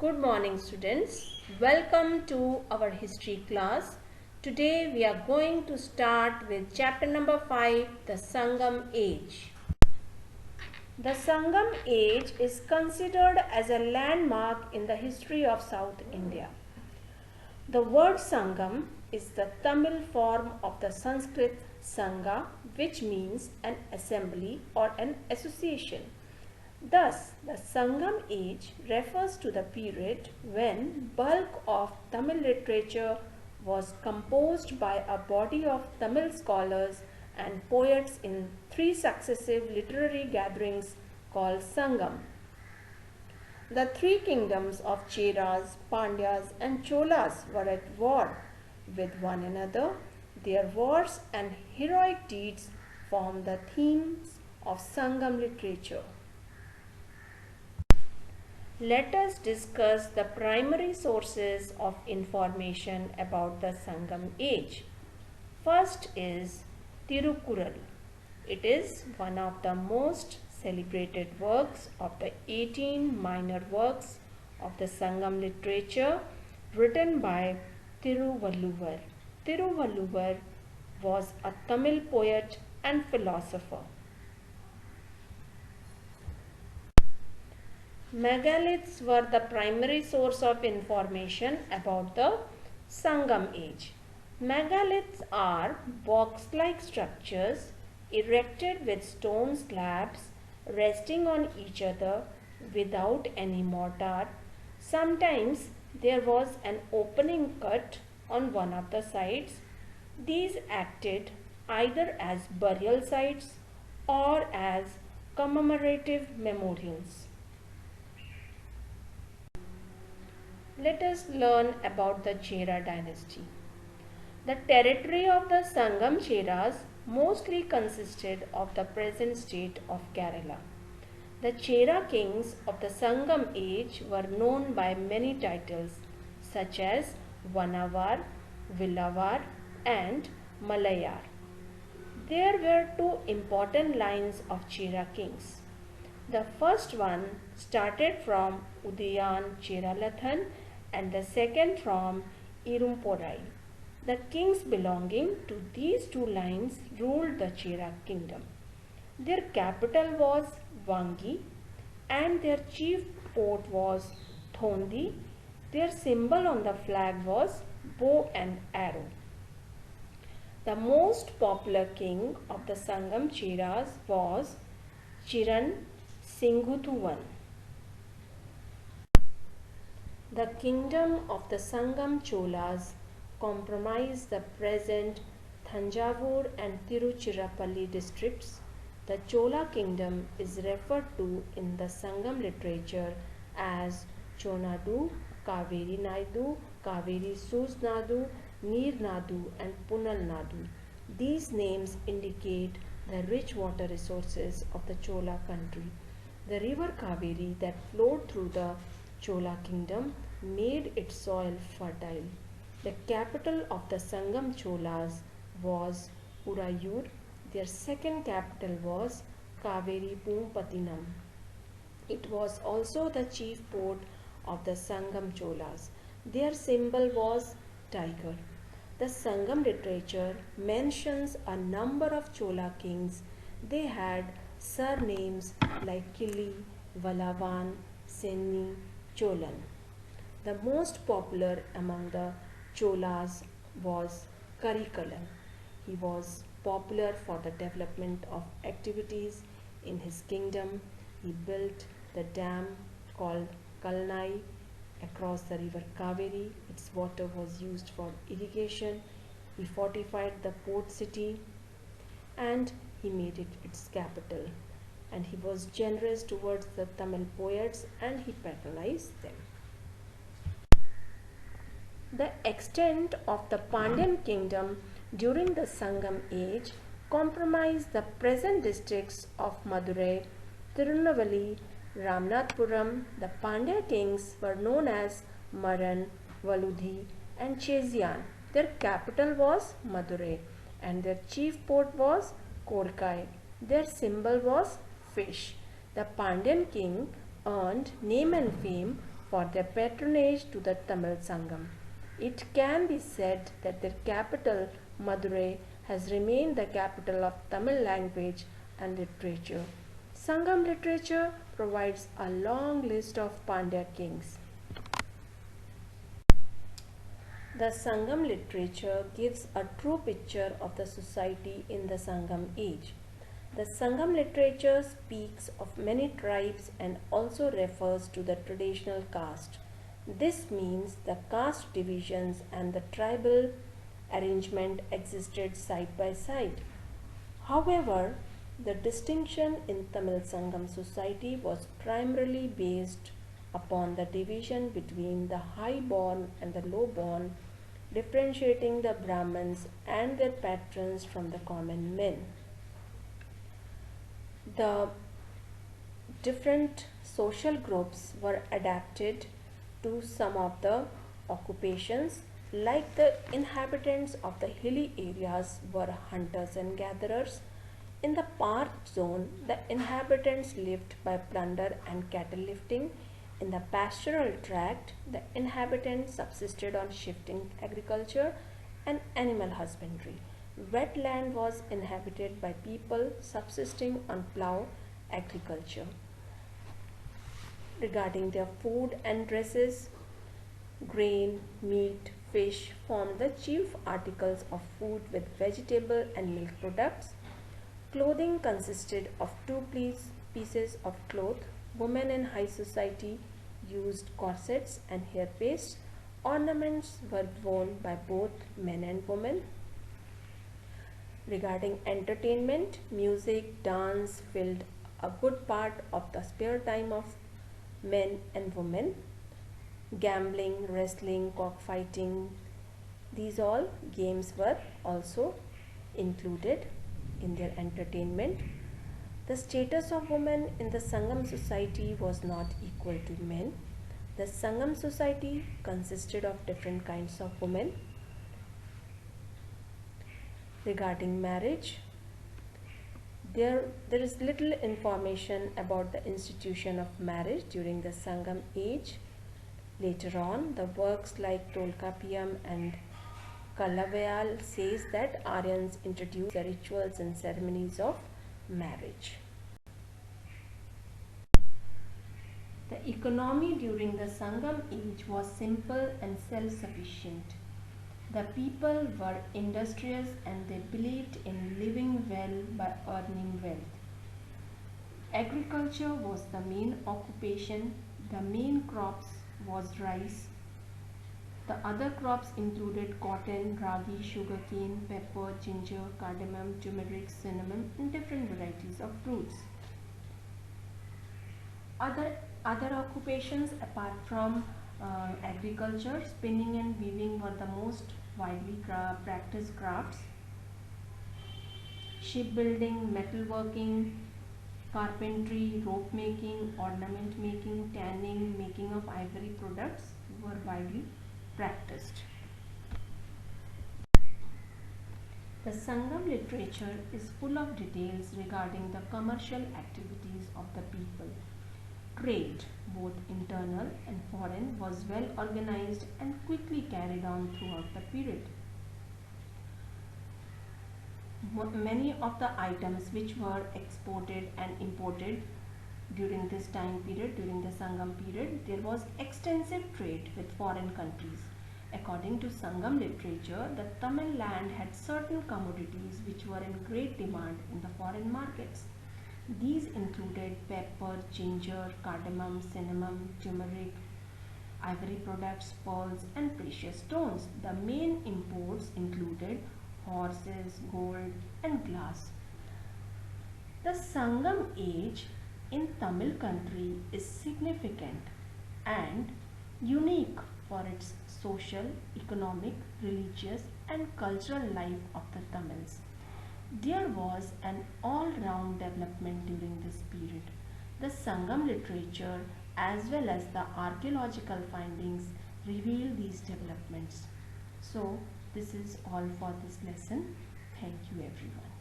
Good morning students. Welcome to our history class. Today we are going to start with chapter number 5, the Sangam Age. The Sangam Age is considered as a landmark in the history of South India. The word Sangam is the Tamil form of the Sanskrit Sangha, which means an assembly or an association. Thus, the Sangam age refers to the period when bulk of Tamil literature was composed by a body of Tamil scholars and poets in 3 successive literary gatherings called Sangam. The 3 kingdoms of Cheras, Pandyas and Cholas were at war with one another. Their wars and heroic deeds form the themes of Sangam literature. Let us discuss the primary sources of information about the Sangam age. First is Tirukural. It is one of the most celebrated works of the 18 minor works of the Sangam literature written by Tiruvalluvar. Tiruvalluvar was a Tamil poet and philosopher. Megaliths were the primary source of information about the Sangam age. Megaliths are box-like structures erected with stone slabs resting on each other without any mortar. Sometimes there was an opening cut on one of the sides. These acted either as burial sites or as commemorative memorials. Let us learn about the Chera Dynasty. The territory of the Sangam Cheras mostly consisted of the present state of Kerala. The Chera Kings of the Sangam age were known by many titles such as Vanavar, Villavar and Malayar. There were 2 important lines of Chera Kings. The first one started from Udayan Cheralathan and the second from Irumporai. The kings belonging to these 2 lines ruled the Chera kingdom. Their capital was Vangi and their chief port was Thondi. Their symbol on the flag was bow and arrow. The most popular king of the Sangam Cheras was Chiran Singuthuvan. The kingdom of the Sangam Cholas comprised the present Thanjavur and Tiruchirappalli districts. The Chola kingdom is referred to in the Sangam literature as Chonadu, Kaveri Naidu, Kaveri Susnadu, Neer Nadu and Punal Nadu. These names indicate the rich water resources of the Chola country. The river Kaveri that flowed through the Chola kingdom made its soil fertile. The capital of the Sangam Cholas was Urayur. Their second capital was Kaveri Pumpatinam. It was also the chief port of the Sangam Cholas. Their symbol was tiger. The Sangam literature mentions a number of Chola kings. They had surnames like Kili, Valavan, Senni, Cholan. The most popular among the Cholas was Karikalan. He was popular for the development of activities in his kingdom. He built the dam called Kalnai across the river Kaveri. Its water was used for irrigation. He fortified the port city and he made it its capital. And he was generous towards the Tamil poets and he patronized them. The extent of the Pandem Kingdom during the Sangam age comprised the present districts of Madurai, Tirunelveli, Ramnathpuram. The Pandya kings were known as Maran, Valudhi and Chezian. Their capital was Madurai and their chief port was Korkai. Their symbol was fish. The Pandyan king earned name and fame for their patronage to the Tamil Sangam. It can be said that their capital, Madurai, has remained the capital of Tamil language and literature. Sangam literature provides a long list of Pandya kings. The Sangam literature gives a true picture of the society in the Sangam age. The Sangam literature speaks of many tribes and also refers to the traditional caste. This means the caste divisions and the tribal arrangement existed side by side. However, the distinction in Tamil Sangam society was primarily based upon the division between the high-born and the low-born, differentiating the Brahmins and their patrons from the common men. The different social groups were adapted to some of the occupations, like the inhabitants of the hilly areas were hunters and gatherers. In the park zone, the inhabitants lived by plunder and cattle lifting. In the pastoral tract, the inhabitants subsisted on shifting agriculture and animal husbandry. Wetland was inhabited by people subsisting on plough agriculture. Regarding their food and dresses, grain, meat, fish formed the chief articles of food, with vegetable and milk products. Clothing consisted of two pieces of cloth. Women in high society used corsets and hairpieces. Ornaments were worn by both men and women. Regarding entertainment, music, dance filled a good part of the spare time of men and women. Gambling, wrestling, cockfighting, these all games were also included in their entertainment. The status of women in the Sangam society was not equal to men. The Sangam society consisted of different kinds of women. Regarding marriage, there is little information about the institution of marriage during the Sangam age. Later on, the works like Tolkapiyam and Kalavayal says that Aryans introduced the rituals and ceremonies of marriage. The economy during the Sangam age was simple and self-sufficient. The people were industrious and they believed in living well by earning wealth. Agriculture was the main occupation. The main crops was rice. The other crops included cotton, ragi, sugarcane, pepper, ginger, cardamom, turmeric, cinnamon, and different varieties of fruits. Other occupations apart from agriculture, spinning and weaving were the most widely practiced crafts. Shipbuilding, metalworking, carpentry, rope making, ornament making, tanning, making of ivory products were widely practiced. The Sangam literature is full of details regarding the commercial activities of the people. Trade, both internal and foreign, was well organized and quickly carried on throughout the period. Many of the items which were exported and imported during this time period, during the Sangam period, there was extensive trade with foreign countries. According to Sangam literature, the Tamil land had certain commodities which were in great demand in the foreign markets. These included pepper, ginger, cardamom, cinnamon, turmeric, ivory products, pearls and precious stones. The main imports included horses, gold and glass. The Sangam age in Tamil country is significant and unique for its social, economic, religious and cultural life of the Tamils. There was an all-round development during this period. The Sangam literature as well as the archaeological findings reveal these developments. So, this is all for this lesson. Thank you everyone.